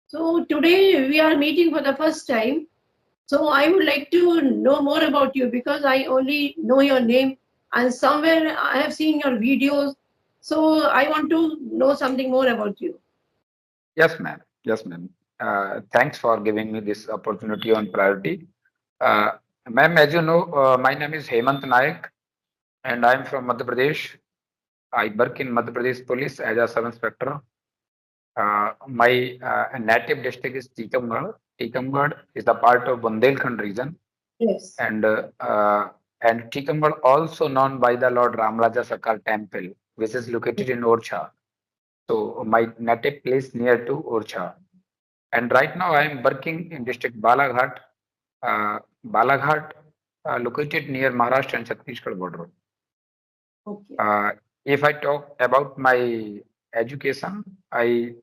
So today we are meeting for the first time. So I would like to know more about you because I only know your name and somewhere I have seen your videos. So I want to know something more about you. Yes, ma'am. Yes, ma'am. Thanks for giving me this opportunity on priority. Uh, Ma'am, as you know, my name is Hemant Nayak and I'm from Madhya Pradesh. I work in Madhya Pradesh Police as a sub-inspector. My native district is Tikamgarh. Tikamgarh is the part of Bundelkhand region, Yes. and Tikamgarh also known by the Lord Ramraja Sakar Temple, which is located in Orcha. So my native place near to Orcha. And right now I am working in district Balaghat, Balaghat, located near Maharashtra and Chhattisgarh border. Okay. Uh, if I talk about my education, I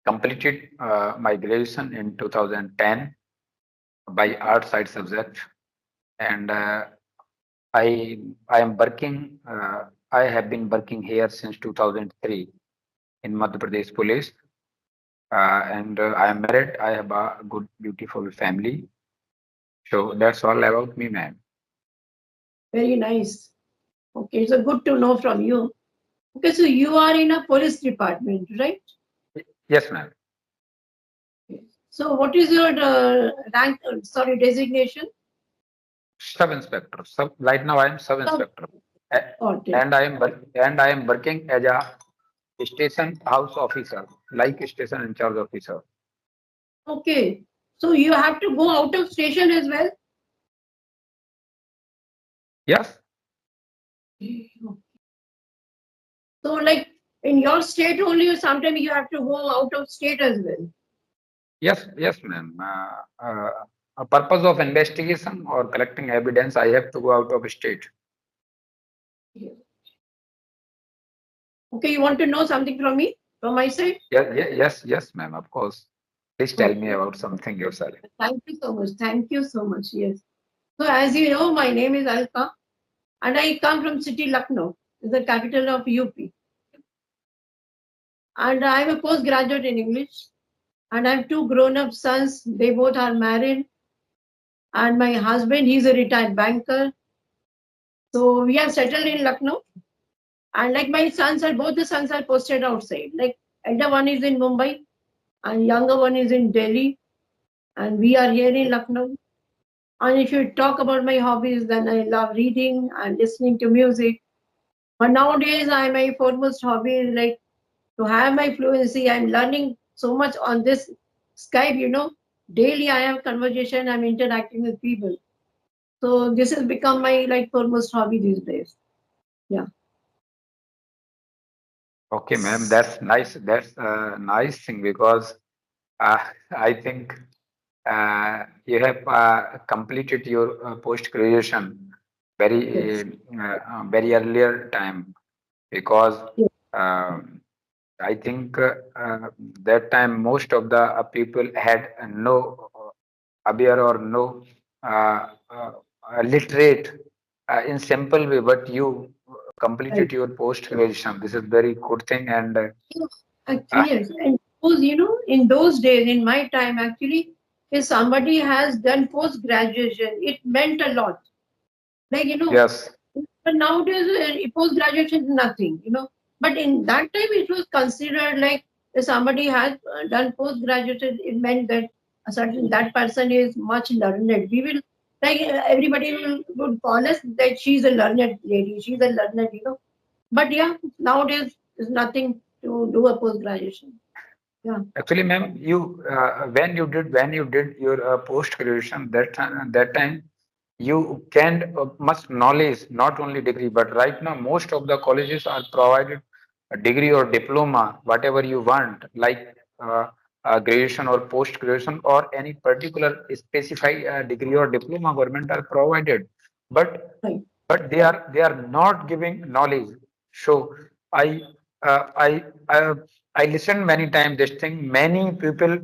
completed my graduation in 2010 by art side subject, and I I am working. I have been working here since 2003 in Madhya Pradesh Police, and I am married. I have a good, beautiful family. So that's all about me, ma'am. Very nice. Okay. So good to know from you. Okay. So you are in a police department, right? Yes, ma'am. Okay. So what is your rank, sorry, designation? Sub inspector. Right now I am sub Sub. inspector, A- Got it. and I am working as a station house officer, like station in charge officer. Okay. So you have to go out of station as well? Yes, So, like in your state only, or sometimes you have to go out of state as well. yes, ma'am. A purpose of investigation or collecting evidence, I have to go out of state. Okay, you want to know something from me, from my side? Yes, ma'am. Of course. Please tell me Okay. about something yourself. Thank you so much. Thank you so much. Yes. So, as you know, my name is Alka, and I come from city Lucknow, the capital of UP, and I am a postgraduate in English, and I have two grown-up sons. They both are married, and my husband, he's a retired banker. So we are settled in Lucknow. And like my sons are both the sons are posted outside. Like elder one is in Mumbai and younger one is in Delhi. And we are here in Lucknow. And if you talk about my hobbies, then I love reading and listening to music. But nowadays, my foremost hobby is like to have my fluency. I'm learning so much on this Skype. Daily I have conversation. I'm interacting with people. So this has become my like foremost hobby these days. Yeah. Okay, ma'am. That's nice. That's a nice thing because uh, I think you have completed your post graduation Yes. very earlier time because Yes. uh, I think that time most of the people had no aware or no uh, uh, literate in simple way, but you Right. completed your post graduation. This is very good thing, and uh, Yes, and those, in those days, in my time, actually, if somebody has done post graduation, it meant a lot. Like, yes, but nowadays, post graduation is nothing, But in that time, it was considered like if somebody has done post graduation, it meant that a certain that person is much learned. We will, like, everybody would call us that she's a learned lady, she's a learned, But yeah, nowadays, there's nothing to do a post graduation. Yeah. actually, ma'am, you when you did your post graduation that time you gained much knowledge, not only degree, but right now most of the colleges are provided a degree or diploma, whatever you want, like graduation or post graduation or any particular specified degree or diploma government are provided, but Right. they are not giving knowledge. So I I I listened many times this thing. Many people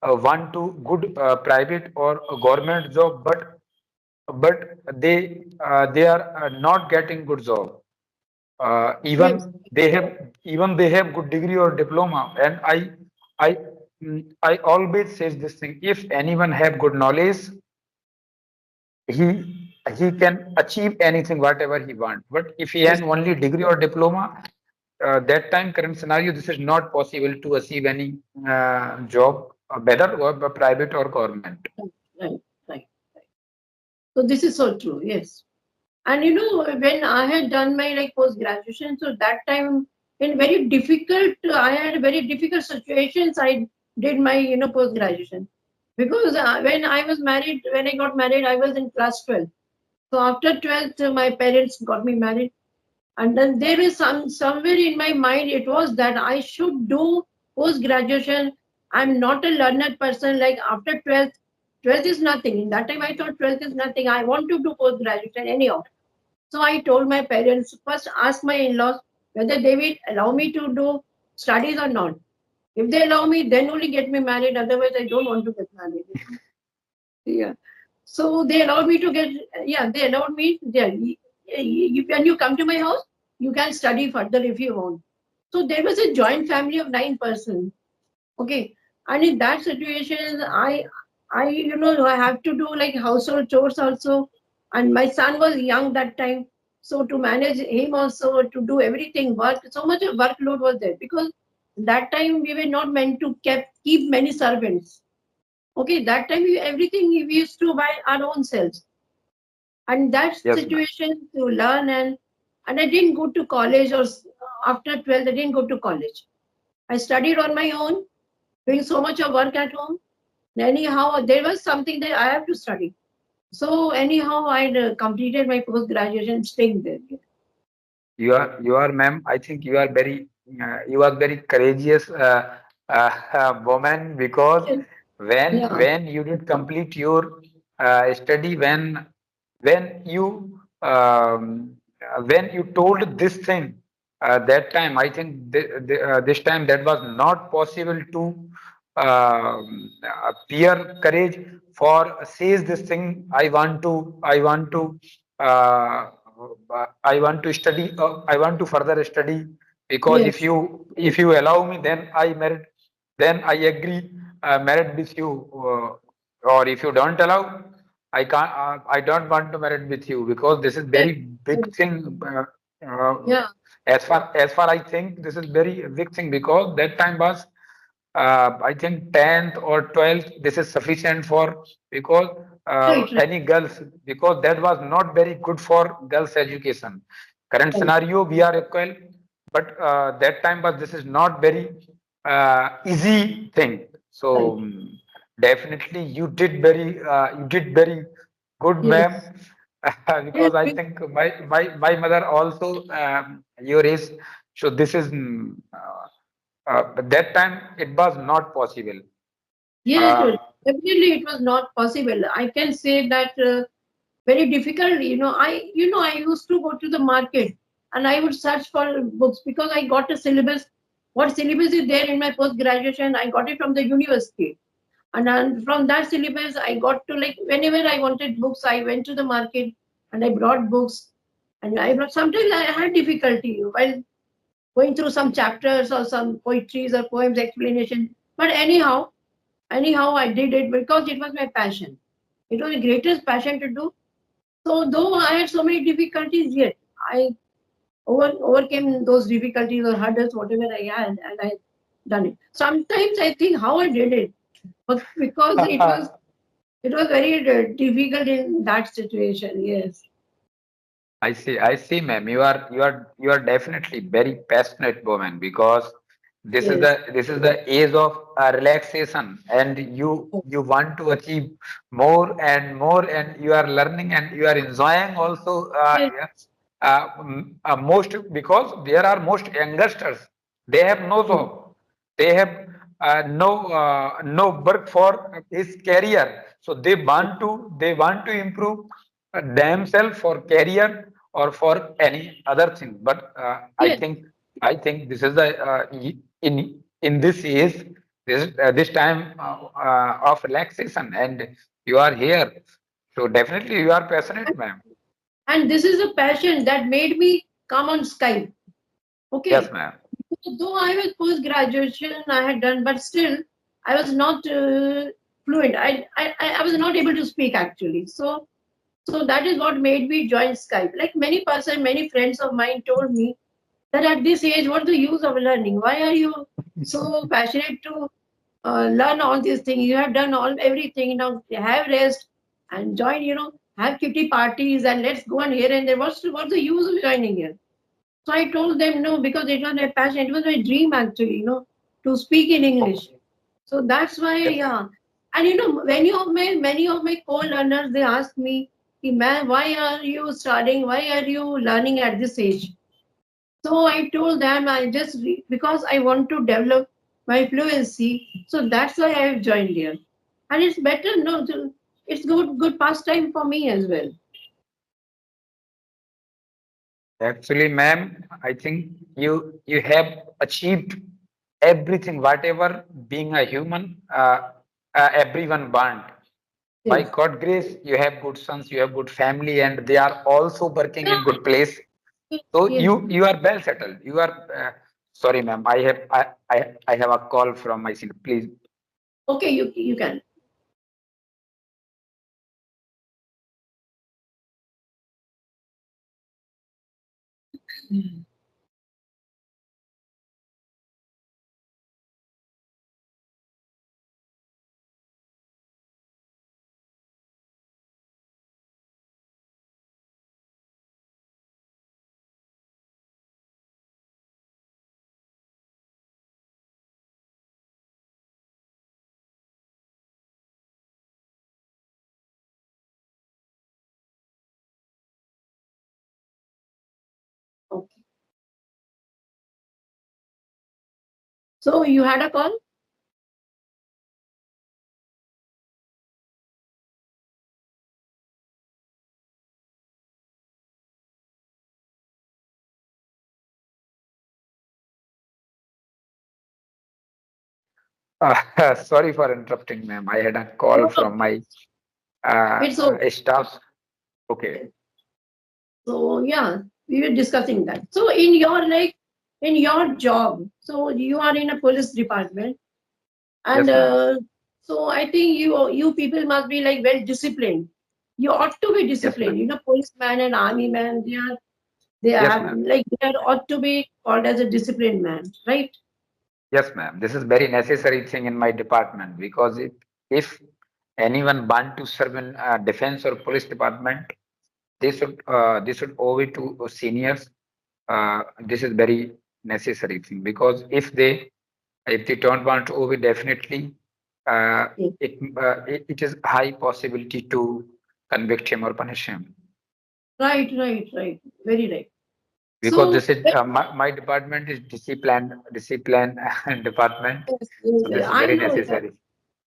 want to good private or a government job, but they are not getting good job. Yes. Even they have good degree or diploma, and I I always says this thing: if anyone have good knowledge, he he can achieve anything whatever he want. But if he has Yes. only degree or diploma, that time current scenario, this is not possible to achieve any job, whether or private or government. Right. Right. Right. So this is so true. Yes. And when I had done my like post graduation, so that time in very difficult, I had very difficult situations. I did my post graduation because when I was married, when I got married, I was in class 12. So after 12th, my parents got me married, and then there is somewhere in my mind it was that I should do post graduation. I'm not a learned person. Like after 12th, 12th is nothing. In that time, I thought 12th is nothing. I want to do post graduation anyhow. So I told my parents first, ask my in-laws whether they will allow me to do studies or not. If they allow me, then only get me married. Otherwise, I don't want to get married. Yeah. So they allowed me to get. Yeah, they allowed me. Yeah, when you come to my house, you can study further if you want. So there was a joint family of 9 persons. Okay, and in that situation, I have to do like household chores also, and my son was young that time, so to manage him also to do everything work, so much of workload was there because that time we were not meant to keep many servants. Okay, that time everything we used to buy our own selves, and that Yes, ma'am. situation to learn and I didn't go to college or after 12th I didn't go to college. I studied on my own doing so much of work at home. Anyhow, there was something that I have to study. So anyhow, I completed my post graduation staying there. You are, ma'am. I think you are very courageous woman, because Yes. Yeah. when you did complete your study, when you told this thing, that time I think this time that was not possible to peer courage for says this thing. Uh, I want to study. I want to further study, because Yes. if you allow me, then I married. Then I agree married with you. Or if you don't allow, I can't. I don't want to marry with you, because this is Yes. very big thing. Yeah. As far I think, this is very big thing, because that time was I think 10th or 12th, this is sufficient for, because Right. Right. any girls, because that was not very good for girls education. Current Right. scenario, we are equal, but that time was, this is not very easy thing. So Right. definitely you did very good, ma'am. Yes. Yes. Because I think my mother also your age, so this is but that time it was not possible. Yes. Uh, Definitely, it was not possible. I can say that very difficult. I used to go to the market and I would search for books because I got a syllabus. What syllabus is there in my post graduation? I got it from the university. And then from that syllabus, I got to like whenever I wanted books, I went to the market and I brought books. And I brought sometimes I had difficulty while going through some chapters or some poetries or poems explanation. But anyhow, I did it because it was my passion. It was the greatest passion to do. So though I had so many difficulties, yet I overcame those difficulties or hurdles, whatever I had, and I done it. Sometimes I think how I did it, but because it was very difficult in that situation. Yes, I see, ma'am. You are definitely very passionate woman, because yes, this is the age of relaxation, and you want to achieve more and more, and you are learning and you are enjoying also. yes, Yes, most, because there are most youngsters, they have no yes, job, they have no work for his career, so they want to improve themselves for career or for any other thing. But yes, I think this is the in this age, this time of relaxation, and you are here, so definitely you are passionate, and, ma'am. and this is a passion that made me. come on Skype. Yes, Okay. ma'am. So though I was post graduation, I had done, but still I was not fluent. I was not able to speak actually. So that is what made me join Skype. Like many friends of mine told me that at this age, what's the use of learning? Why are you so passionate to learn all these things? You have done all everything. Now have rest and join. Have kitty parties and let's go on here and there. What's the use of joining here? So I told them no because it was my passion. It was my dream actually. To speak in English. Okay. So that's why, Yes. yeah. And many of my co-learners they asked me, "Ki, man, why are you studying? Why are you learning at this age?" So I told them because I want to develop my fluency. So that's why I have joined here, and it's better. No, it's good pastime for me as well. Actually, ma'am, I think you have achieved everything, whatever being a human, everyone want. By Yes, God grace, you have good sons, you have good family, and they are also working yeah, in good place. yes, So yes. you are well settled. You are sorry, ma'am. I have a call from my senior. Please. Okay, you can. Okay. So you had a call. Sorry for interrupting, ma'am. I had a call No, no, from my it's okay. staff. Okay. So yeah, we were discussing that. So in your job, so you are in a police department, and Yes, ma'am. so I think you people must be like well disciplined. You ought to be Yes, ma'am. disciplined. Policeman and army man, they Yes, have ma'am. like they are ought to be called as a disciplined man, right? Yes, ma'am. This is very necessary thing in my department because if anyone want to serve in defense or police department, they should owe it to seniors. This is very necessary thing because if they don't want to owe it, definitely uh, Yes. it is high possibility to convict him or punish him Right. Very right. because So this is my department is discipline department, so yes, this is I very know. Yeah. necessary.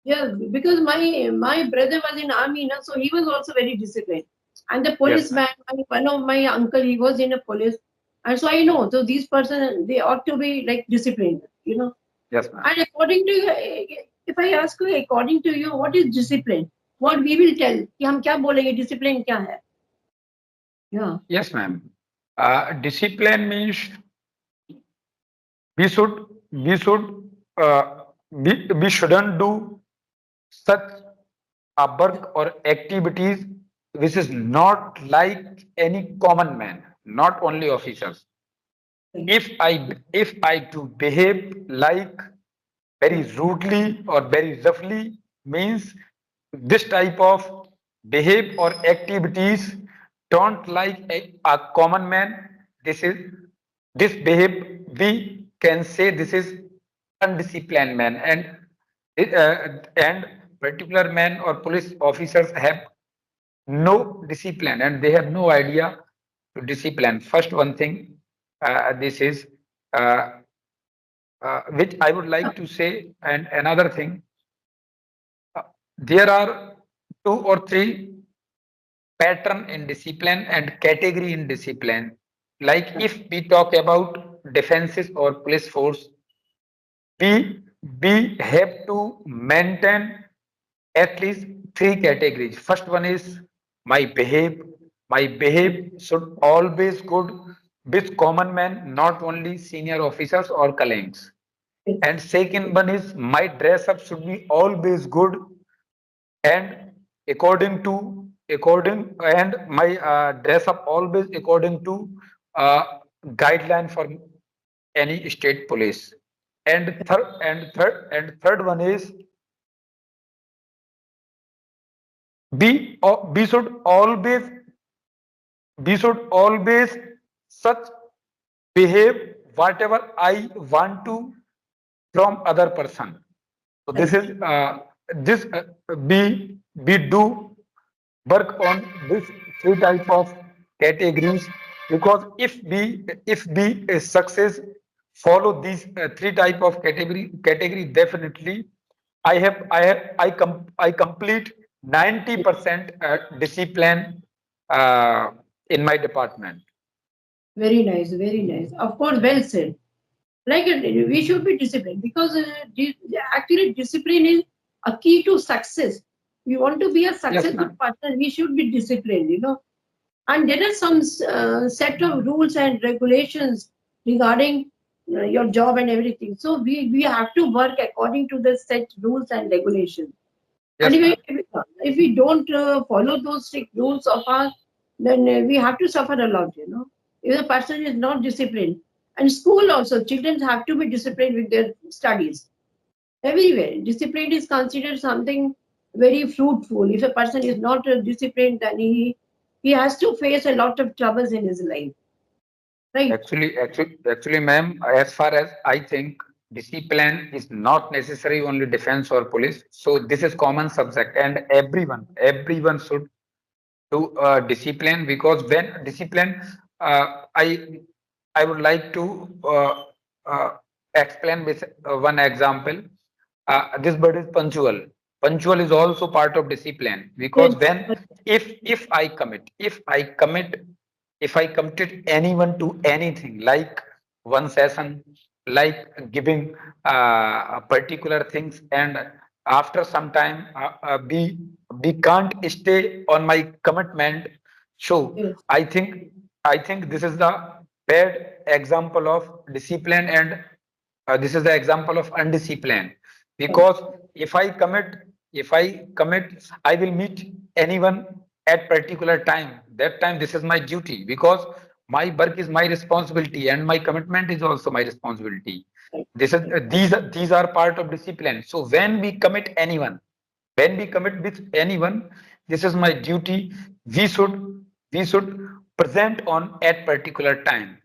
Yeah, because my brother was in army, so he was also very disciplined. And the Yes, ma'am. policeman, one of my uncle, he was in a police, and so I know. So these person, they ought to be like disciplined. Yes, ma'am. And according to you, if I ask you, according to you, what is discipline? What we will tell कि हम क्या बोलेंगे discipline क्या है? Yeah, Yes, ma'am. Discipline means we should we should we shouldn't do such a work or activities which is not like any common man, not only officers. right, If I do behave like very rudely or very roughly, means this type of behave or activities don't like a common man. This behave, we can say this is undisciplined man, and particular men or police officers have no discipline and they have no idea to discipline. First one thing, this is uh, which I would like to say. And another thing, there are two or three pattern in discipline and category in discipline. Like if we talk about defenses or police force, we we have to maintain at least three categories. First one is my behave. My behave should always good. with common man, not only senior officers or colleagues. Yes. And second one is my dress up should be always good and according and my dress up always according to uh, guideline for any state police. And third one is we should always such behave whatever I want to from other person. So this Correct. is this we do work on this three type of categories, because if we success follow these three type of category, definitely I complete 90% discipline uh, in my department. Very nice. Very nice. Of course, well said. Like we should be disciplined because actually discipline is a key to success. We want to be a Yes, successful ma'am. person. We should be disciplined. And there are some set of rules and regulations regarding your job and everything. So we have to work according to the set rules and regulations. And Yes, ma'am. if we don't follow those strict rules of ours, then we have to suffer a lot. If the person is not disciplined, and school also, children have to be disciplined with their studies. Everywhere, discipline is considered something very fruitful. If a person is not disciplined, then he has to face a lot of troubles in his life. Right? Actually, ma'am, as far as I think, discipline is not necessary only defense or police. So this is common subject, and everyone should do discipline, because when discipline, I would like to explain with one example. This bird is punctual. Punctual is also part of discipline, because Yes. when if I committed anyone to anything, like one session, like giving a particular things, and after some time we can't stay on my commitment. So Yes. I think this is the bad example of discipline, and this is the example of undiscipline, Correct. because if I commit, I will meet anyone at particular time. That time, this is my duty, because my work is my responsibility and my commitment is also my responsibility. Correct. This is Correct. these are part of discipline. So when we commit with anyone, this is my duty. We should present on at particular time.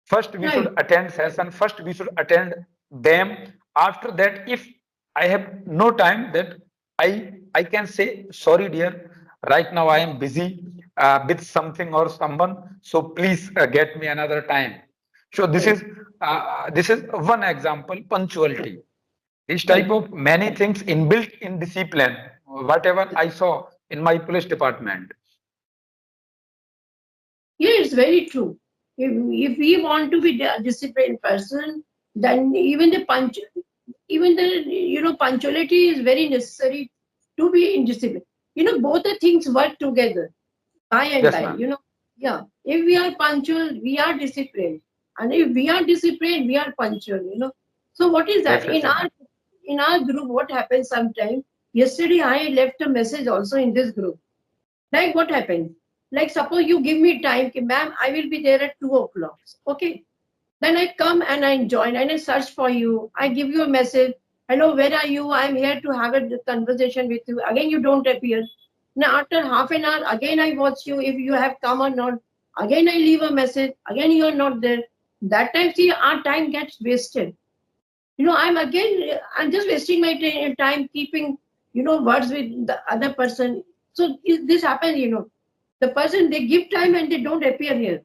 First we should Right. attend session, first we should attend them. After that, if I have no time, that I can say, sorry dear, right now I am busy with something or someone, so please get me another time. So Correct. this is one example, punctuality. This type Right. of many things inbuilt in discipline, whatever I saw in my police department. Yeah, it's very true. If we want to be a disciplined person, then even the punctuality is very necessary to be in discipline. Both the things work together, eye and Yes, eye. ma'am. Yeah. If we are punctual, we are disciplined, and if we are disciplined, we are punctual. So what is that Definitely, ma'am. in our group? What happens sometimes? Yesterday, I left a message also in this group. Like what happens? Like suppose you give me time, ki, ma'am, I will be there at 2 o'clock. Okay. Then I come and I join and I search for you. I give you a message. Hello, where are you? I'm here to have a conversation with you. Again, you don't appear. Now after half an hour, again I watch you if you have come or not. Again I leave a message. Again you are not there. That time, see, our time gets wasted. I'm just wasting my time keeping, words with the other person. So this happens, the person they give time and they don't appear here.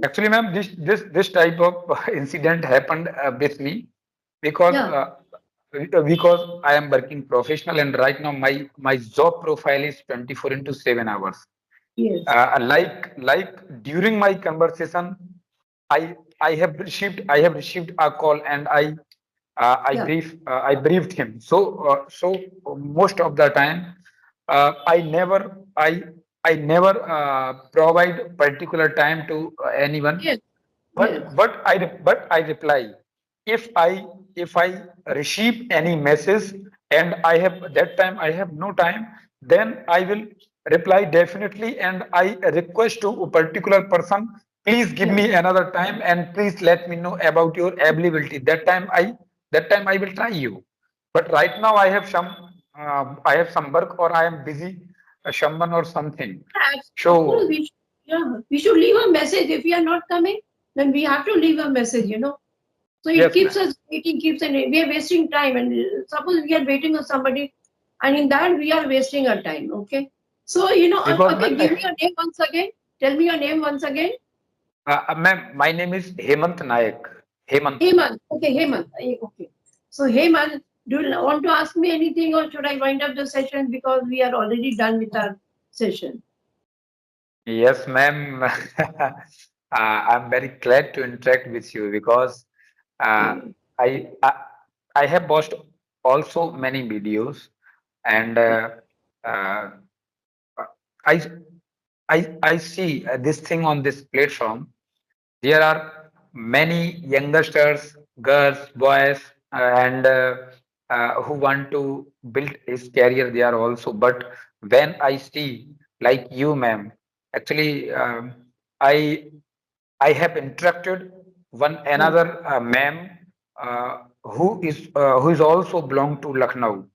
Actually, ma'am, this type of incident happened with me, because Yeah. I am working professional, and right now my job profile is 24 into 7 hours. Yes. Like during my conversation, I have received a call, and Yeah. I briefed him. So most of the time, I never I never provide particular time to anyone. Yes, yes, But I reply if I receive any message and I have that time I have no time, then I will reply definitely, and I request to a particular person, please give yeah. me another time and please let me know about your availability. That time I will try you. But right now I have some work or I am busy someone or something. Of course, So we should leave a message. If we are not coming, then we have to leave a message, you know. So it yes, keeps ma'am. us waiting, keeps and we are wasting time. And suppose we are waiting on somebody, and in that we are wasting our time. Okay. So Because okay, give me your name once again. Tell me your name once again. ma'am, my name is Hemant Nayak. Hemant. Heyman. Okay, Heyman. Okay. So Heyman, do you want to ask me anything, or should I wind up the session because we are already done with our session? Yes, ma'am. I'm very glad to interact with you because uh, Okay. I, I I have watched also many videos, and uh, I I see this thing on this platform. There are many youngsters, girls, boys, and who want to build his career there also. But when I see like you, ma'am, actually, I I have interacted one Yeah. another ma'am who is also belong to Lucknow.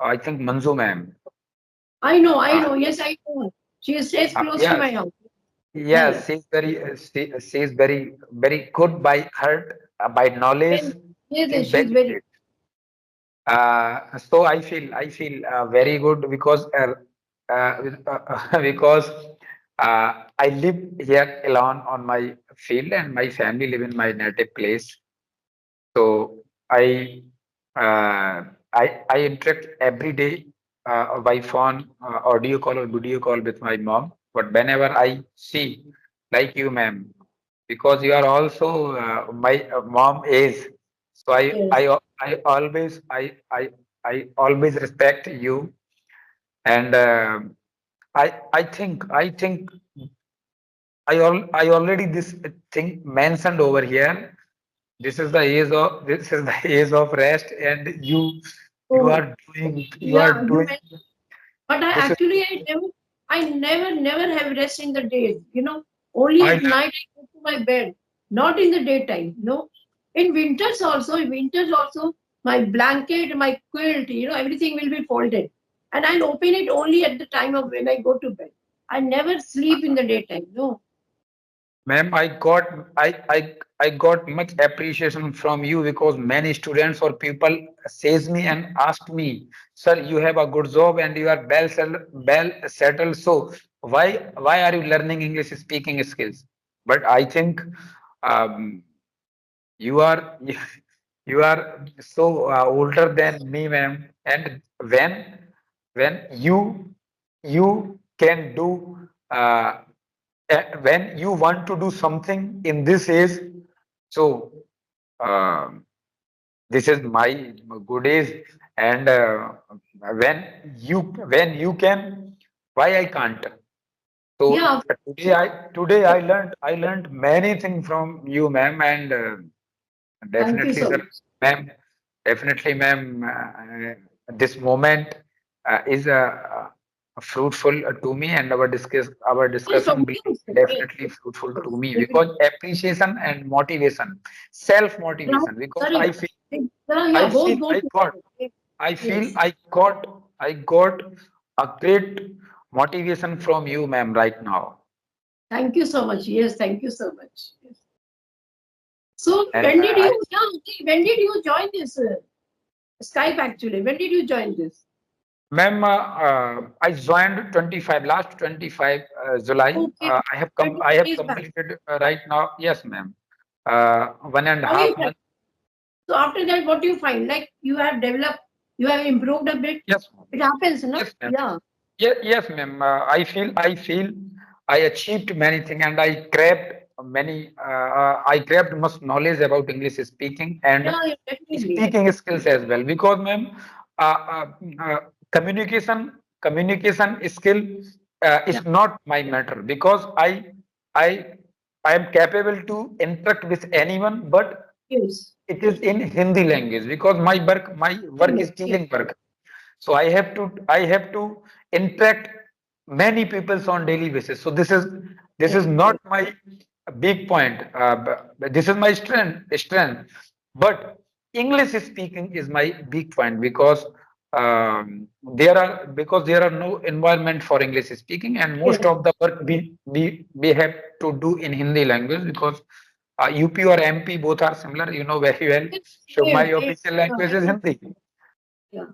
I think Manzu ma'am. I Uh, know. Yes, I know. She stays close to my yes, house. Yeah, yeah. yes, she is very good by her by knowledge. Yes, yes, She yes, is she's very very. great. So I feel very good because because I live here alone on my field and my family live in my native place. So I I interact every day by phone, audio call or video call with my mom. But whenever I see, like you, ma'am, because you are also my mom age, so Yes. I always respect you, and I think I already this thing mentioned over here. This is the age of rest, and you Oh, are yeah. You doing mentioned, but this is I never have rest in the day. Only I at night I go to my bed, not in the daytime. In winters also, my blanket, my quilt, everything will be folded, and I'll open it only at the time of when I go to bed. I never sleep in the daytime. No. Ma'am, I got much appreciation from you because many students or people says me and ask me, sir, you have a good job and you are well settled. So why are you learning English speaking skills? But I think um, you are you are so older than me, ma'am. And when you can do when you want to do something in this age, so um this is my good age, and when you can, why I can't? So Yeah. today I learned many things from you, ma'am, and Thank you definitely, so sir, much. ma'am. Definitely, ma'am. This moment is fruitful to me, and our Yes, discussion from will you, be sir. Yes, definitely yes, fruitful yes, to me definitely. because appreciation and motivation, self Yeah, motivation. Because sorry. Yeah, I both feel, go I got, together. Yes. I feel, Yes. I got a great motivation from you, ma'am, right now, Thank you so much. Yes, thank you so much. Yes. So and when did you join this Skype actually? When did you join this? ma'am, I joined 25 last 25 July. Okay, I 20 have days back. completed right now. Yes, ma'am. One and a How you half felt? month. So after that, what do you find? Like you have developed, you have improved a bit. Yes, ma'am. It happens, no? Yes, ma'am. Yeah. Yes, ma'am. I feel I achieved many things, and I grabbed much knowledge about English speaking and Yeah, yeah, definitely. speaking skills as well. Because, ma'am, uh, uh, uh, communication skill Yeah. is not my matter, because I I am capable to interact with anyone, but Yes. it is in Hindi language, because my work is Yes. Yes. teaching work. So I have to interact many peoples on daily basis. So this is Yes. not my big point. But this is my strength. But English speaking is my big point, because there are no environment for English speaking, and most Yes. of the work we have to do in Hindi language, because UP or MP both are similar, very well. Yes. So my Same. Same. official language is Yeah. Hindi. Yeah.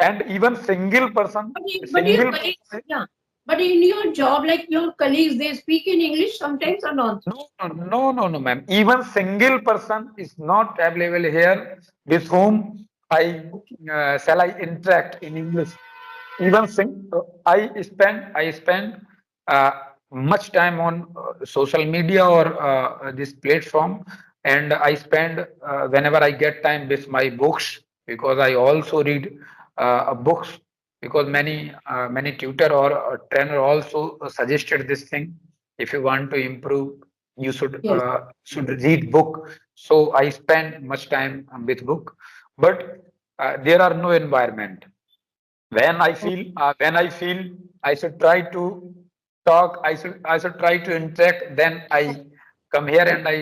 And even single person, But your single colleagues, person. yeah. But in your job, like your colleagues, they speak in English sometimes or not? No, no, no, no, no, ma'am. Even single person is not available here with whom Okay. shall I interact in English. Even I spend uh, much time on social media or this platform, and I spend whenever I get time with my books, because I also read books, because many tutor or trainer also suggested this thing. If you want to improve, you Yes. should read book. So I spend much time with book, but there are no environment. When I feel I should try to talk, I should try to interact, then I come here and I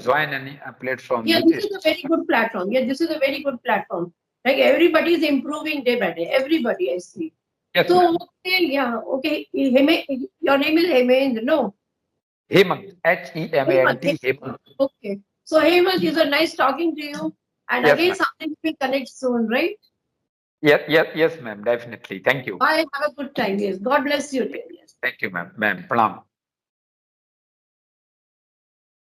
join any platform Yeah, which this is. is a very good platform. Yeah, this is a very good platform. Like everybody is improving day by day. Everybody I see. Yes, So ma'am. okay, yeah, okay. Your name is Hemendra, no? Hemant, Hemant, Hemant. Hemant. Okay. So Hemant, is a nice talking to you. And Yes, again, ma'am. something will connect soon, right? Yes, yes, yes, ma'am. Definitely. Thank you. Bye. Have a good time. Yes. God bless you, dear. Yes. Thank you, ma'am. Ma'am, pranam.